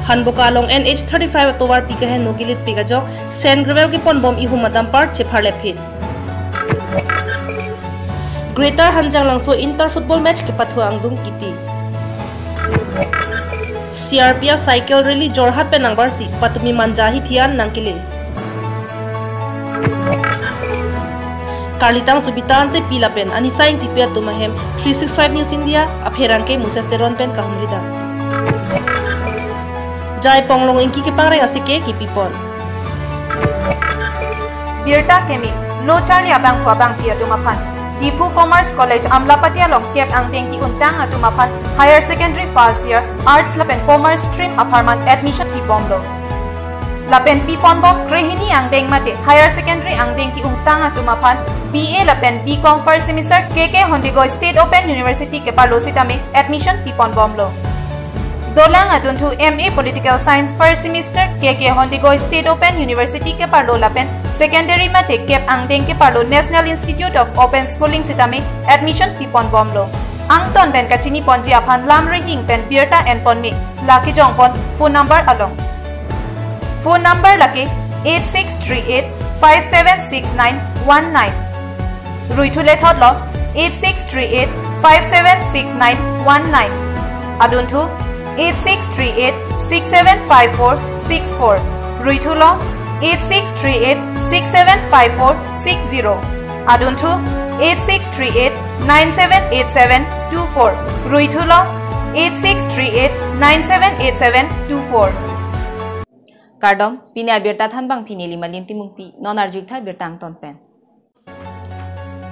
Hanboka along NH35 towar pikahen nogilit pigajok Sen Gravel ki ponbom ihum madampar chepar lepit. Greater Hanjang langso inter football match ke pathu Anglong kiti. CRPF cycle rally Jorhat pe nangbar si patumi manjahi thian nangkile. Karlitang subitan se pila pen anisaing tipia tumahem 365 News India apherang ke musesteron pen kahumrida. Jai ponglong inki ke pangre asike ki pipon. Birta kemi no charli abang khwabang pia tumapan. Dipu Commerce College Amlapatia long kep ang tengki untang atumapan higher secondary first year arts lapen commerce stream apartment admission pipomlo. Lapen piponbom krehini ang deng mate higher secondary ang deng ki untang atumapan BA lapen BCom first semester KK Hondigo State Open University ke palositame admission piponbomlo. Dolang aduntu MA Political Science first semester KK Hondigo State Open University ke parlo lapen secondary mate kep ang deng ke parlo National Institute of Open Schooling sitame admission piponbomlo. Ang ton ben kachini ponji apan lamri hing pen Birta and ponmi laki jongpon phone number along. Phone number laki 8638 576919. Ruithule thodlo 8638 576919. Aduntu 8638 675464. Ruithulo 8638 675460. Aduntu 8638 978724. Ruithulo 8638 978724. Kardom Pini Abirta thanbang Pini limalin timungpi non arjukta birtang tonpen.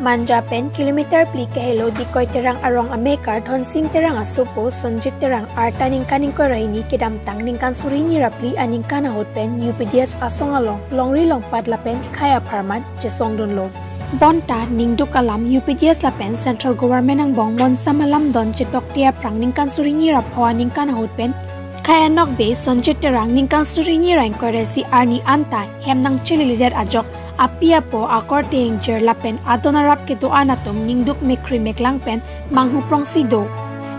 Manja pen kilometer pli kahelo dikoy terang arong amekar thon sing terang asupo sonjit terang artaning kaning ko raini kedamtang ningkan surini rapli aning kana hotpen UPDS asong along longri long padla pen khaya pharman jesong donlo bonta ningduk alam UPDS lapen central government ang bong mon samalam don chetok tia prang ningkan surini rap hawaning kana hotpen khaya nok be sonjit terang ningkan surini rain ko resi arni anta hemnang chililidet ajok apia po akor danger lapen adonarap ke to anatom ningduk mekri meklang pen manghuprong sido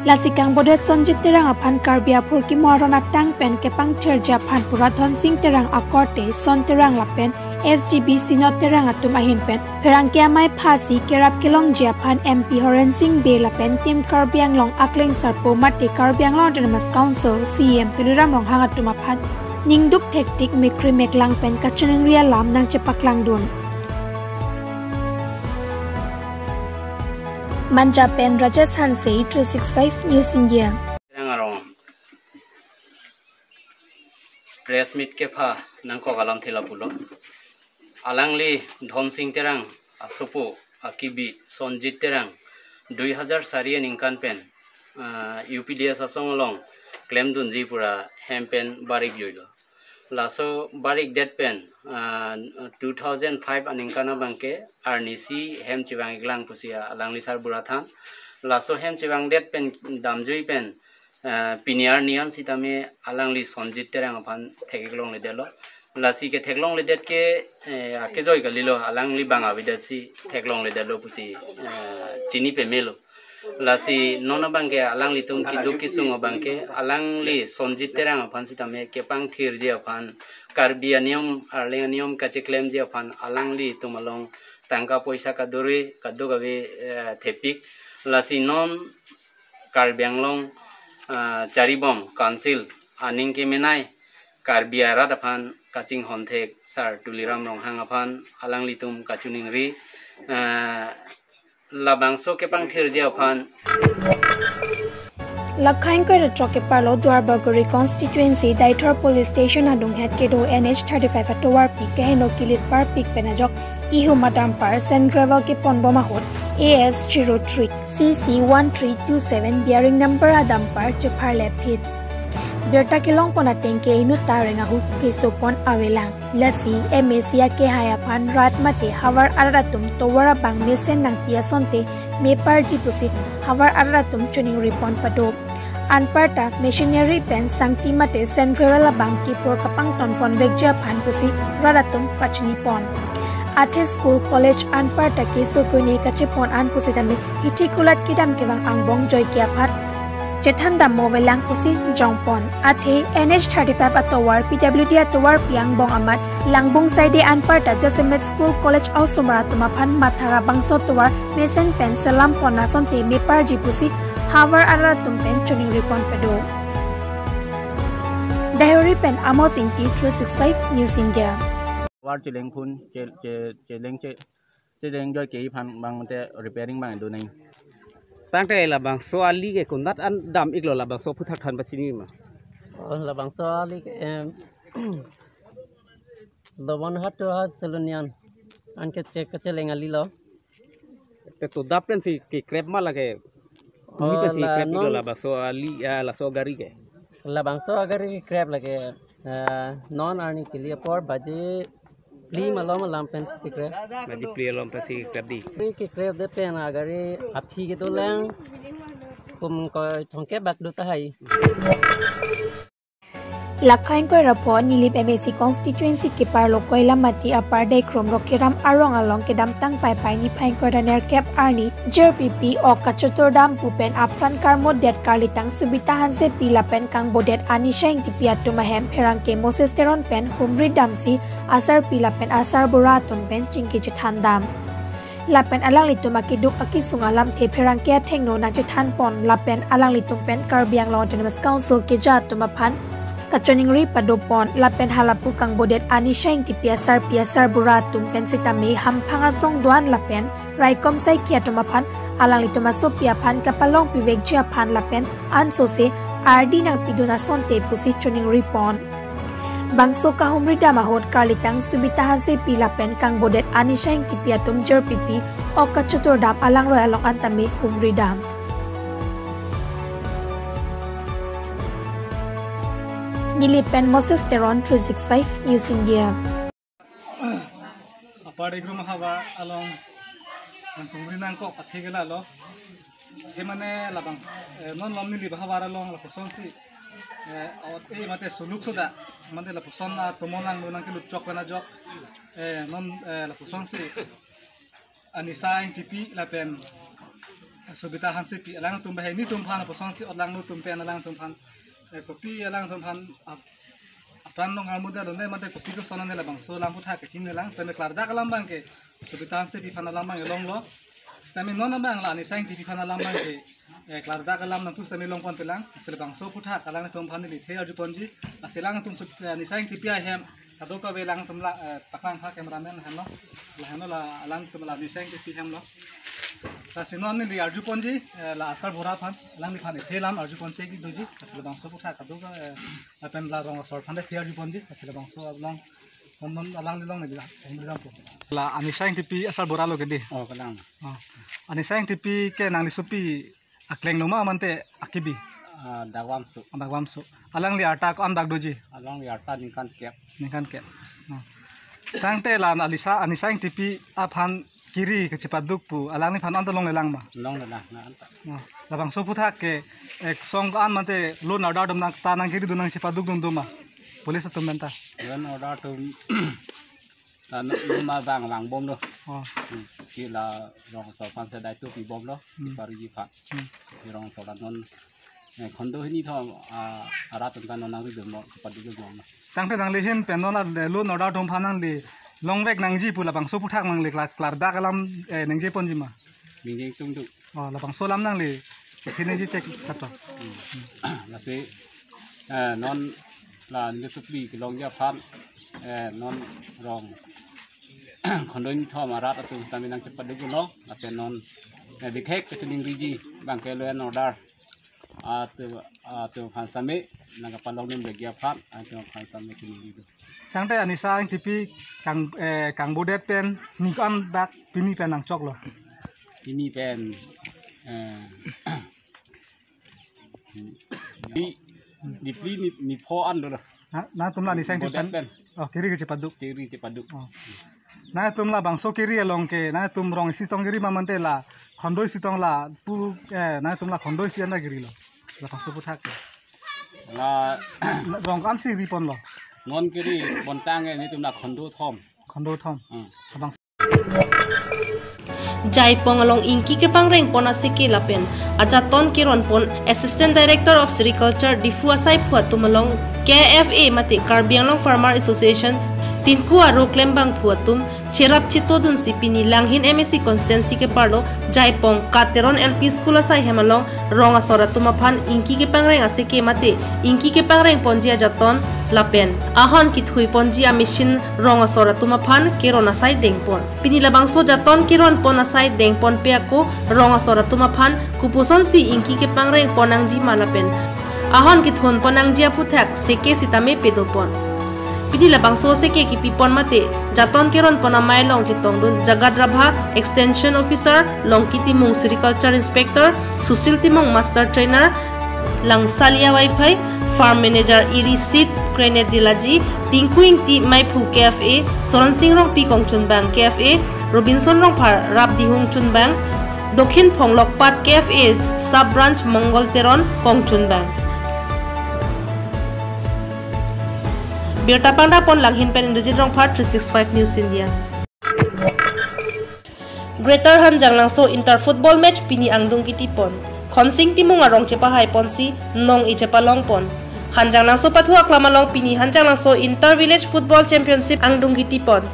lasikang bodet sonjit terang aphan karbia phurki morona tang pen ke pangcher japhan purathon sing terang akorte son terang lapen SGB sinot terang atum ahin pen perangkia mai phasi kerap kelong japhan MP Horen Singh be lapen tim karbiang long akleng sarpo mate karbiang long autonomous council CM tuliram long hangatum aphan Ningduk tektik mekri meklang pen kacheneng ria lam nang cepaklang dun. Manja pen Rajas Hansei 365 News India. Press meet ke pha nang ko galam thila pulo. Alangli dhon sing terang asupu akibi sonjit terang 2000 sariya ningkan pen UPDS asonglong claim dunji pura hempen barik joilo. Laso barik dead pen 2005 aningkana bangke arnisi hem chiwang iglang pusia alangli sar burathan laso hem chiwang dead pen damjui pen piniar nian sitame alangli sonjit terang aphan theklong le delo lasi ke theklong le det ke akezoi galilo alangli banga bidat si theklong le delo pusi chini pe melo lasi nona bangke alang li tum ki duki sungo bangke alang li sonjit terang aphan sitame kepang thir je aphan karbi anium arle anium kache claim je aphan alang li tumalong tangka poisa ka duri kaddo gawe thepik lasi non karbi anglong charibom council aning ke menai karbi arat aphan kaching honthek sar tuliram rong hang aphan alang li tum kachuning ri labangso ke pang thir je aphan Lakhain ko retroke parlo Dwarbagori constituency Daitor police station adung het ke do NH35 atowar pi ke no kilit par pik penajok ihu madam par Sen Gravel ke ponboma hot AS03 CC1327 bearing number adam par chepar lepit Birta kilong pona tengke inu tarenga hu ke sopon awela lasi MSia ke hayapan rat mate hawar aratum towara bang mesen nang piasonte me par jipusit hawar aratum chuning ripon pado anparta machinery pen sangti mate central bang ki por kapang ton pon vekja phan pusi raratum pachni pon Ate school college anparta ke sokone kachepon an pusitame hitikulat kidam kewang angbong joy kia phat Jethan dam movelang pusi jongpon athe NH35 atowar PWD atowar piang bong amat langbong side anparta Jasemet School College Ausumara tumapan mathara bangso towar mesen pen salam ponason te mepar jipusi havar ara tumpen chuning ripon pedo Diary pen Amos Inti 365 News India war chileng phun chileng joy ke phan bang te repairing bang do naiตั้งแต่ละบางส่วนลีกคนนัดอันดำอีกแล้วละบางส่วนพุทธทันปัจจุบันมาละบางส่วนลีกthe one hat to has Selonian อันก็เช็คก็จะเล่นอะไรแล้วแต่ตัวดับเป็นสิเก็บมาละแกมีเป็นสิเก็บอีกแล้วละบางส่วนลีละส่วนการีแกละบางส่วนการีเก็บละแกนอนอันนี้กิเลปอร์บัจเจพลีมาล้อมลำเป็นสิเก็บมาดิพลีล้อมเป็นสิเก็บดีพลีเก็บเด็ดเป็นอาการีอัพพีก็ตัวแรงผมก็ท่องเก็บบักดูตาให้หลักข้อยรับพอนิลิป MAC constituency กิปาร์โลกอยลามาตีอปาร์ได้ครมรกิรามอารองอลองเกดัมตั้งไปนิพายกอดาเนอร์แคปอาร์นีเจอร์ปีปีออกกัจจุตัวดำปูเป็นอัพรันคาร์โมเดตการลิตังสุบิตาฮันเซปีลาเป็นกังโบเดตอานิเชงที่ปีอัตุมาแฮมเพรังเกโมเซสเตรอนเป็นฮุมริดัมซีอาซาร์ปีลาเป็นอาซาร์บุราตุนเป็นจิงกิจทันดำลาเป็นอลังลิตุมากิดุกอากิสุงอาลัมเทเพรังเกเทงโนนักจิทันปอนลาเป็นอลังลิตุเป็นการบียงลอจนมัสกาวซิลเกจัตุมาพันKaconing ri padopon lapen halapu kang bodet ani shaing ti piasar bura tumpen sitame hampanga song duan lapen raikom sai kia tomapan alang litoma so piapan kapalong pivek jia pan lapen ansose RD nang piduna sonte pusi choning ri pon bangso kahumri damahot karlitang subitahan se pilapen kang bodet ani shaing ti piatum jer pipi o kachutor dam alang roi along antame humri dam Nilipen Moses Teron 365 News India. Apart from Mahava along Pumrinang Kop, a Tegala, Hemane Labang, non Lomni Bahava along La Posonsi, or Mate Suluk so that Mandela Posona, Tomonang, Munanki Chokana Job, non La Posonsi, Anisa in TP, Lapen, Subita Hansipi, Alantum Bahani Tumpan, Posonsi, or Langutum Pen, Alantumpan. Kopi alang tumpan apran nong amuda donde mate kopi ko sonan nela bang so lampu tha ke chin nelang seme klarda kalam bang ke subitan se pifana lam bang long lo seme non bang la ni saing pifana lam bang ke klarda kalam nang tu seme long pon pelang sele bang so putha kalang tumpan ni the arju ponji aselang tum ni saing tipia hem kado ka velang tumla paklang pha cameraman han lo la han la alang tumla ni saing tipi hem lo Sinon ni arju ponji la asar bora phan lang ni phan thelam arju ponji ki doji asile bangso putha kadu ka apen la rong sor phan the arju ponji asile bangso long non alang ni long ni la la ani saing tipi asar bora lo gede kalang ani saing tipi ke nang ni supi akleng no ma mante akibi dagwamsu alang li ata ko am dag doji alang li ata ningkan kep tangte la alisa ani saing tipi aphan kiri kecipaduk pu alang ni phan anta long lelang ma long lelang na anta labang so putha ke ek song an mate lo na da dum na ta nang kiri dunang cipaduk dum duma police tum menta len order tum ma bang bom do ki la rong so phan se dai tu pi bom lo pari ji pha rong so dan non khondo ni tho ara tum kan nang ri dum mo cipaduk dum ma tang pe dang le hen pen non lo na da dum phan nang le long vek nang ji pu la bang so puthak mang le klar da kalam nang je pon ji ma ming je tung tu la bang so lam nang le thine ji tek khato la se non la ni supli ki long ya phan non rong khondoi ni thoma rat atu tami nang chepa de lo ape non dikhek ke ning ri ji bang ke lo no dar atu phan same nang palong nim de ya phan atu phan same ki ri du Kang te anisa ang tipi kang bodet pen nikon bak pini pen nang chok lo pini pen di pli ni pho an do na tumla ni sang pen kiri ke cipaduk na tumla bang so kiri along ke na tum rong si tong kiri mamante la khondoi si tong la pu na tumla khondoi si anda kiri lo la pasu puthak la rong kan si ripon lo non kiri bontang ni tumna khondo thom abang Jai pong along inki ke pangreng pon asike lapen ajaton kiron pon Assistant Director of Sericulture difu asai phuat tumalong KFA mate Karbi Anglong Farmer Association tinku aro klembang phuatum cherap chitodun si Pini langhin MSC constituency ke parlo Jai pong kateron LP school asai hemalong rong asora tumaphan inki ke pangreng asike mate inki ke pangreng ponji ajaton lapen ahon kithui ponji a machine rong asora tumaphan keron asai dengpon Pini labangso jaton keron pon asai dengpon peako rong asora tumaphan kupuson si inki ke pangreng ponangji malapen ahon kithon ponangjia puthak seke sitame pedopon Pini labangso seke ki pipon mate jaton keron ponamai long chitongdun Jagat Rabha Extension Officer Longkiti Mung Sericulture Inspector Susil Timong Master Trainer Langsalia Wi-Fi Farm Manager Irisit Krenet Dilaji Tingkuing Ti Maipu KFA Soran Sing Rong Pi Kong Chunbang KFA Robinson Rong Phar Rap Dihung Chunbang Dokhin Phonglok Pat KFA Sub Branch Mongol Teron Kong Chunbang Birta Pangda pon langhin pen Indonesian Rong Phar 365 News India Greater Hanjang Langso Inter Football Match Pini Angdung Kiti pon Khonsing Timung Arong Chepa Hai Ponsi Nong I Chepa Long pon Hanjang Langso Pathua Klamalong Pini Hanjang Langso Inter Village Football Championship Angdung Kiti pon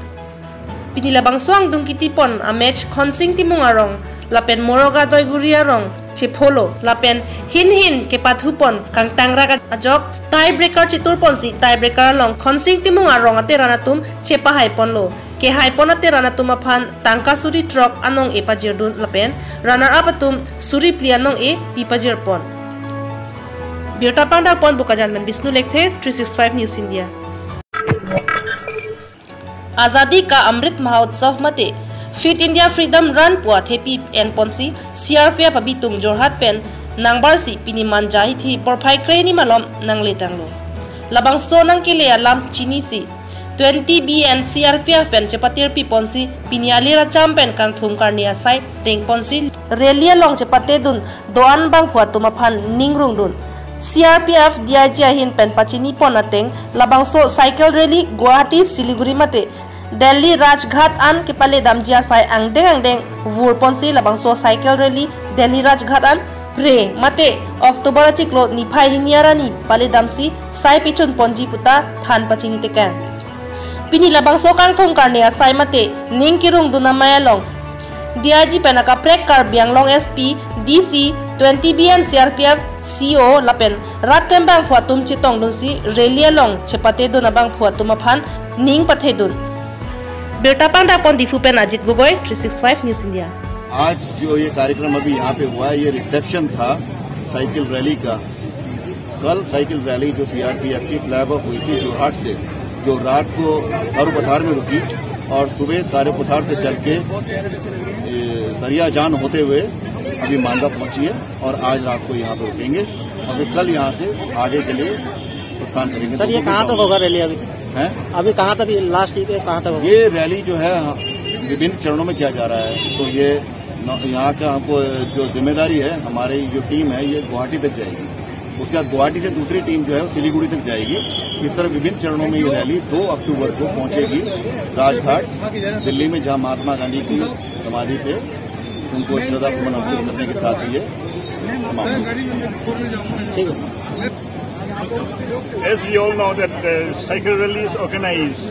Pini Labangso Angdung Kiti pon a match Khonsing Timung Arong Lapen Moroga Doiguri Arong Chepolo Lapen Hin ke Pathupon Kang Tangra Ajok tiebreaker Chitur Ponsi tiebreaker long Khonsing Timung Arong ate ranatum Chepa Hai Ponlo ke Hai Pon ate ranatum aphan Tangka Suri Truck anong e pajirdun lapen runner up atum Suri Pli anong e pipajir pon Birta Pangda pon Bukajanman Bisnu Lekthe 365 News India Azadi ka Amrit Mahotsav mate Fit India Freedom Run puat happy and ponsi CRPF abitung Jorhat pen nangbar si Pini manjai thi porphai kreni malom nang letanglo labang so nang kile alam chini si 20B and CRPF pen chepatir pi ponsi Pini alira champen kang thum karnia sai teng ponsi relia long chepate dun doan bang puat tumaphan ningrung dun CRPF DIG hin pen pachini ponateng labang so cycle rally Guwahati Siliguri mate Delhi Rajghat an kepale damjia sai angdeng vur ponsi labangso cycle rally Delhi Rajghat an pre mate October chiklo niphai hiniarani pale damsi sai pichun ponji puta than pachini tekan Pini labangso kang thong karne sai mate ningkirung dunamayalong DIG penaka prek Karbi Anglong SP DC 20B and CRPF CO lapen rattembang phuatum chitong dunsi rally long chepate dunabang phuatum aphan ning pathedun बेटा पांडा पौन दीफूपेन Ajit Gogoi 365 news India आज जो ये कार्यक्रम अभी यहाँ पे हुआ है ये रिसेप्शन था साइकिल रैली का कल साइकिल रैली जो CRPF की फ्लैग ऑफ हुई थी जोरहाट से जो रात को सारू पथार में रुकी और सुबह सारे पथार से चल के सरिया जान होते हुए अभी मांडा पहुंची है और आज रात को यहाँ पे रुकेंगे और फिर कल यहाँ से आगे के लिए प्रस्थान करेंगे। सर ये कहाँ तक होगा रैली अभी कहाँ तक लास्ट कहाँ तक ये रैली जो है विभिन्न चरणों में किया जा रहा है तो ये यहाँ का हमको जो जिम्मेदारी है हमारी जो टीम है ये गुवाहाटी तक जाएगी उसके बाद गुवाहाटी से दूसरी टीम जो है वो सिलीगुड़ी तक जाएगी इस तरह विभिन्न चरणों में ये रैली 2 अक्टूबर को पहुंचेगी राजघाट दिल्ली में जहां महात्मा गांधी की समाधि पे उनको श्रद्धासुमन अर्पित करने के साथ ही ये समाप्त As we all know that the cycle rally is organized.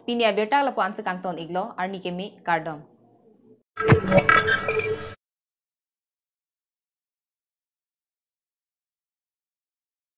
Pini Abirta lapuan sa kangton iglo arni kemi kardom.